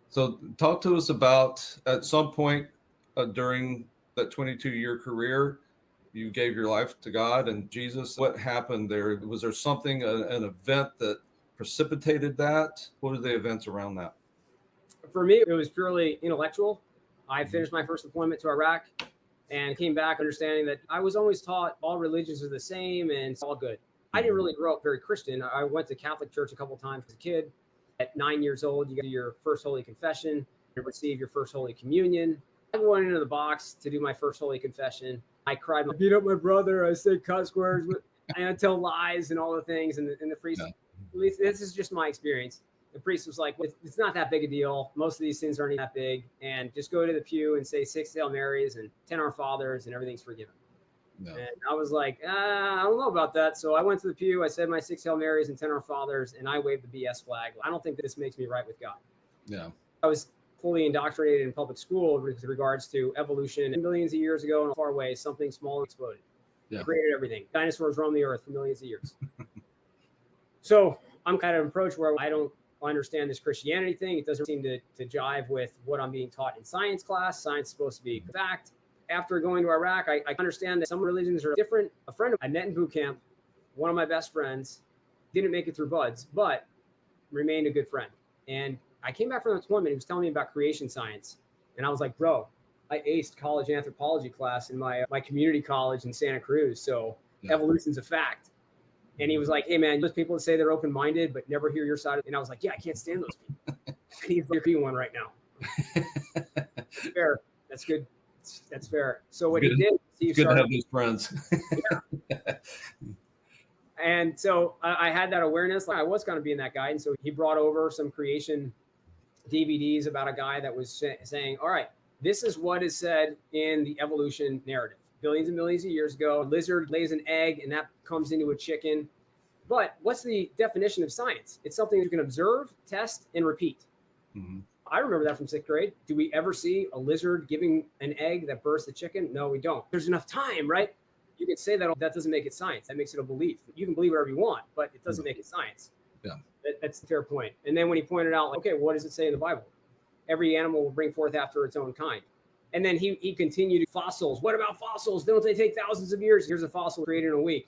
So talk to us about at some point during that 22-year career, you gave your life to God and Jesus. What happened there? Was there something, an event that precipitated that? What are the events around that? For me, it was purely intellectual. I Mhm. finished my first deployment to Iraq and came back understanding that I was always taught all religions are the same and it's all good. I didn't Mhm. really grow up very Christian. I went to Catholic church a couple times as a kid. At 9 years old, you get your first Holy Confession, you receive your first Holy Communion. I went into the box to do my first Holy Confession. I cried, I beat up my brother, I said cuss words, and I tell lies and all the things. And the priest, Yeah. at least this is just my experience. The priest was like, it's not that big a deal. Most of these sins aren't even that big. And just go to the pew and say 6 Hail Marys and 10 Our Fathers and everything's forgiven. Yeah. And I was like, I don't know about that. So I went to the pew. I said my 6 Hail Marys and 10 Our Fathers, and I waved the BS flag. I don't think this makes me right with God. Yeah. I was fully indoctrinated in public school with regards to evolution. Millions of years ago, in a far away, something small exploded. Yeah. It created everything. Dinosaurs roamed the earth for millions of years. So I'm kind of approach where I don't understand this Christianity thing. It doesn't seem to jive with what I'm being taught in science class. Science is supposed to be fact. After going to Iraq, I understand that some religions are different. A friend I met in boot camp, one of my best friends, didn't make it through buds, but remained a good friend. And I came back from the deployment. He was telling me about creation science. And I was like, bro, I aced college anthropology class in my community college in Santa Cruz. So Yeah. evolution's a fact. And he was like, hey, man, those people that say they're open-minded but never hear your side. And I was like, yeah, I can't stand those people. And he's like, you're one right now. That's fair. That's good. That's fair. So what he did, he It's good to started, have these friends. yeah. And so I had that awareness. Like I was going to be in that guy. And so he brought over some creation DVDs about a guy that was saying, all right, this is what is said in the evolution narrative. Billions and millions of years ago, a lizard lays an egg and that comes into a chicken. But what's the definition of science? It's something you can observe, test, and repeat. Mhm. I remember that from 6th grade. Do we ever see a lizard giving an egg that bursts the chicken? No, we don't. There's enough time, right? You could say that doesn't make it science. That makes it a belief. You can believe whatever you want, but it doesn't make it science. Yeah. That's the fair point. And then when he pointed out, like, okay, what does it say in the Bible? Every animal will bring forth after its own kind. And then he continued fossils. What about fossils? Don't they take thousands of years? Here's a fossil created in a week.